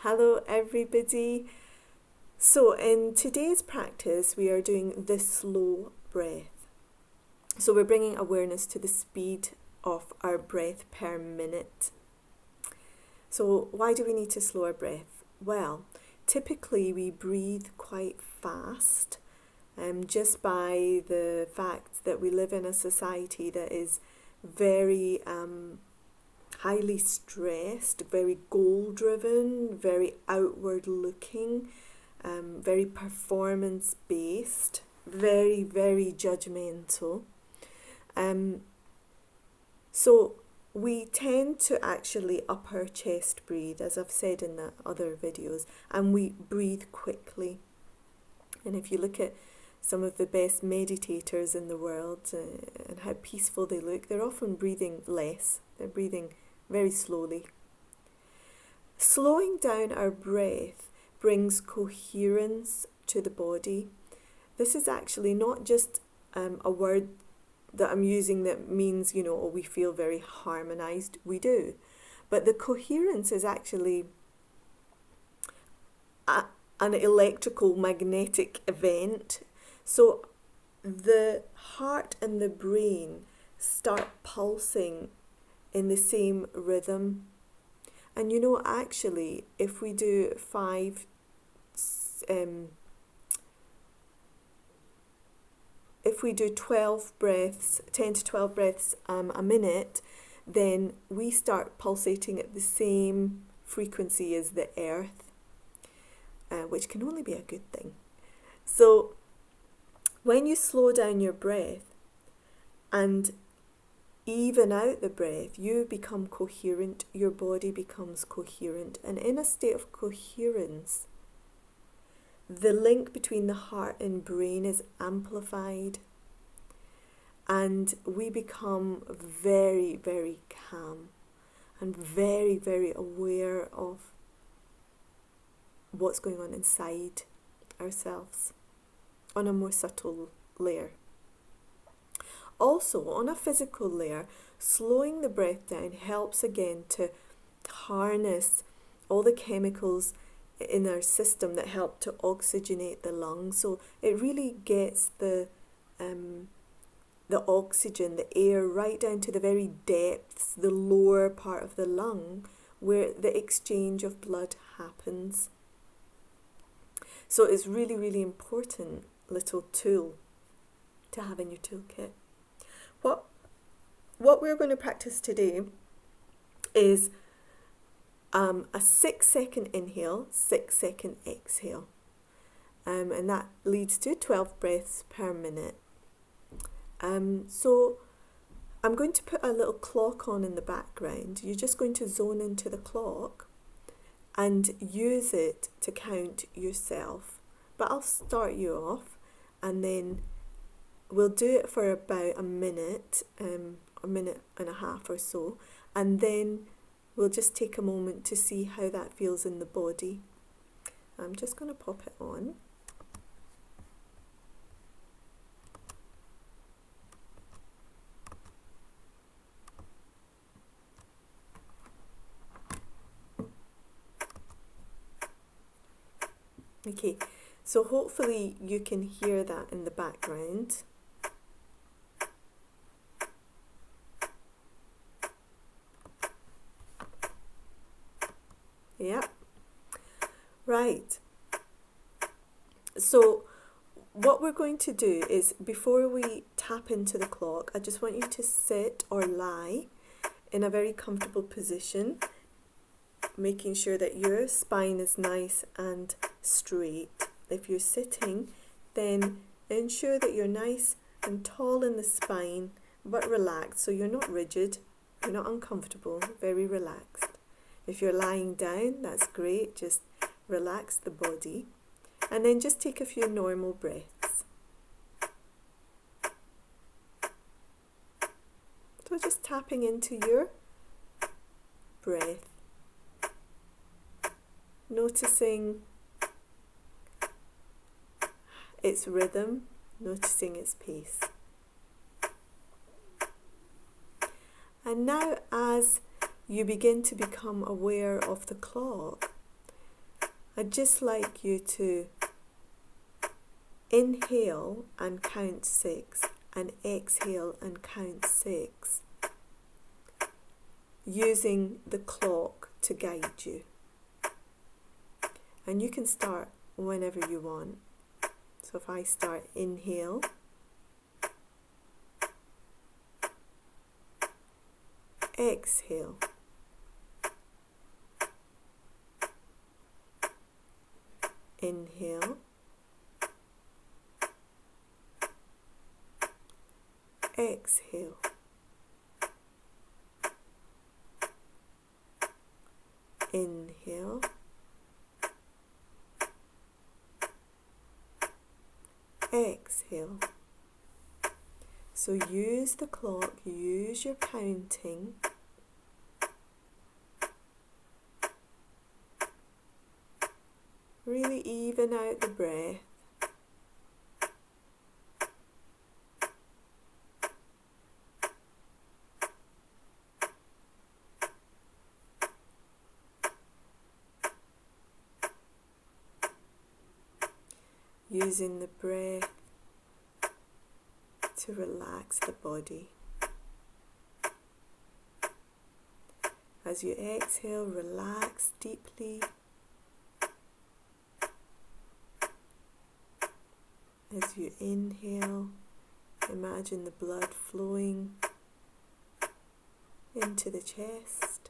Hello everybody. So in today's practice we are doing the slow breath. So we're bringing awareness to the speed of our breath per minute. So why do we need to slow our breath? Well, typically we breathe quite fast, just by the fact that we live in a society that is very highly stressed, very goal driven, very outward looking, very performance based, very, very judgmental. So we tend to actually upper chest breathe, as I've said in the other videos, and we breathe quickly. And if you look at some of the best meditators in the world and how peaceful they look, they're often breathing less. They're breathing very slowly. Slowing down our breath brings coherence to the body. This is actually not just a word that I'm using that means, we feel very harmonized. We do. But the coherence is actually an electrical magnetic event. So the heart and the brain start pulsing in the same rhythm. And actually, if we do 12 breaths, 10 to 12 breaths a minute, then we start pulsating at the same frequency as the earth, which can only be a good thing. So when you slow down your breath and even out the breath, you become coherent, your body becomes coherent. And in a state of coherence, the link between the heart and brain is amplified. And we become very, very calm and very, very aware of what's going on inside ourselves on a more subtle layer. Also, on a physical layer, slowing the breath down helps again to harness all the chemicals in our system that help to oxygenate the lungs. So it really gets the oxygen, the air, right down to the very depths, the lower part of the lung, where the exchange of blood happens. So it's really, really important little tool to have in your toolkit. What we're going to practice today is a 6-second inhale, 6-second exhale. And that leads to 12 breaths per minute. So I'm going to put a little clock on in the background. You're just going to zone into the clock and use it to count yourself. But I'll start you off, and then we'll do it for about a minute and a half or so, and then we'll just take a moment to see how that feels in the body. I'm just going to pop it on. Okay, so hopefully you can hear that in the background. Yeah, right. So what we're going to do is, before we tap into the clock, I just want you to sit or lie in a very comfortable position, making sure that your spine is nice and straight. If you're sitting, then ensure that you're nice and tall in the spine, but relaxed, so you're not rigid, you're not uncomfortable, very relaxed. If you're lying down, that's great, just relax the body, and then just take a few normal breaths. So just tapping into your breath, noticing its rhythm, noticing its pace. And now, as you begin to become aware of the clock, I'd just like you to inhale and count 6 and exhale and count 6, using the clock to guide you. And you can start whenever you want. So if I start, inhale, exhale, inhale, exhale, inhale, exhale. So use the clock, use your counting. Really even out the breath. Using the breath to relax the body. As you exhale, relax deeply. As you inhale, imagine the blood flowing into the chest.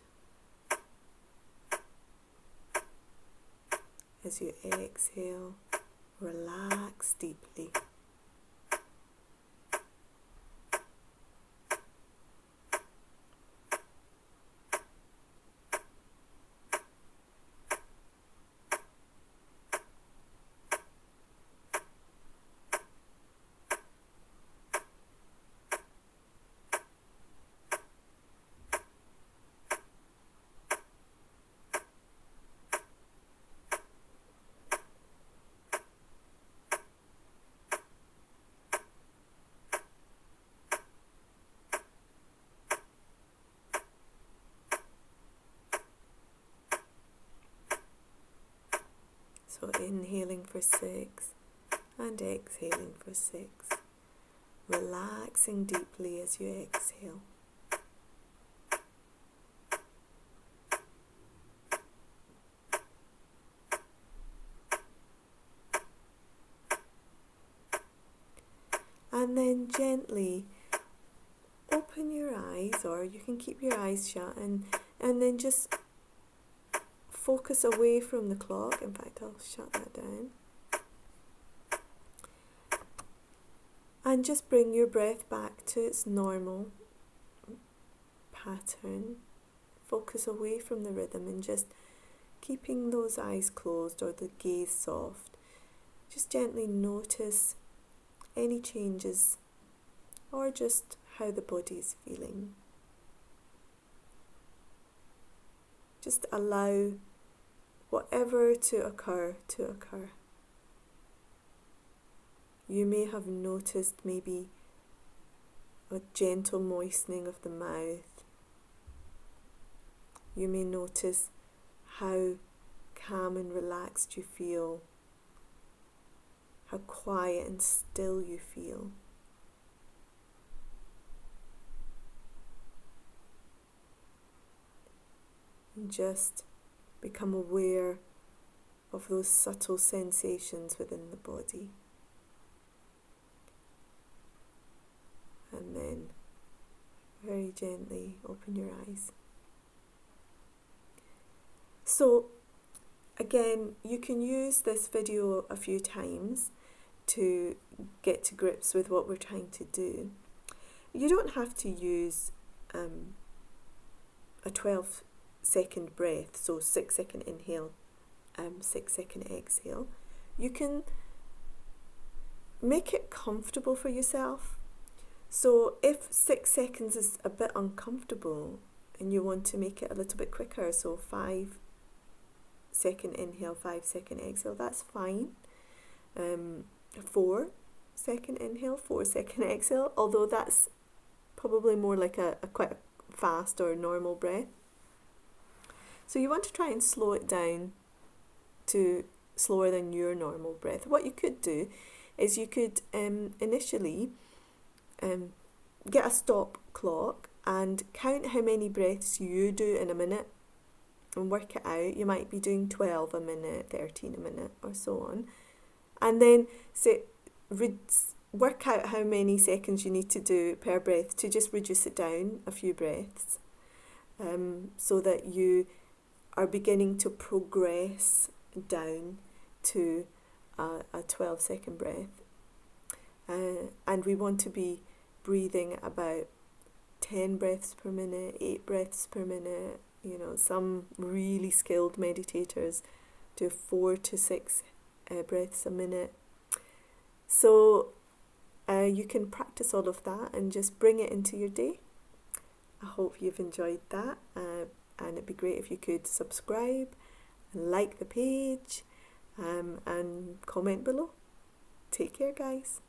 As you exhale, relax deeply. So inhaling for 6 and exhaling for 6. Relaxing deeply as you exhale. And then gently open your eyes, or you can keep your eyes shut, and then just focus away from the clock. In fact, I'll shut that down. And just bring your breath back to its normal pattern. Focus away from the rhythm and just keeping those eyes closed or the gaze soft. Just gently notice any changes or just how the body is feeling. Just allow whatever to occur. You may have noticed maybe a gentle moistening of the mouth. You may notice how calm and relaxed you feel, how quiet and still you feel. And just become aware of those subtle sensations within the body. And then very gently open your eyes. So again, you can use this video a few times to get to grips with what we're trying to do. You don't have to use a 12-second breath, so 6-second inhale, 6-second exhale. You can make it comfortable for yourself. So if 6 seconds is a bit uncomfortable and you want to make it a little bit quicker, so 5-second inhale, 5-second exhale, that's fine. 4-second inhale, 4-second exhale, although that's probably more like a quite fast or normal breath. So you want to try and slow it down to slower than your normal breath. What you could do is you could initially get a stop clock and count how many breaths you do in a minute and work it out. You might be doing 12 a minute, 13 a minute, or so on. And then work out how many seconds you need to do per breath to just reduce it down a few breaths, so that you are beginning to progress down to a 12-second breath. And we want to be breathing about 10 breaths per minute, 8 breaths per minute. You know, some really skilled meditators do 4 to 6 breaths a minute. So you can practice all of that and just bring it into your day. I hope you've enjoyed that, and it'd be great if you could subscribe and like the page, and comment below. Take care, guys.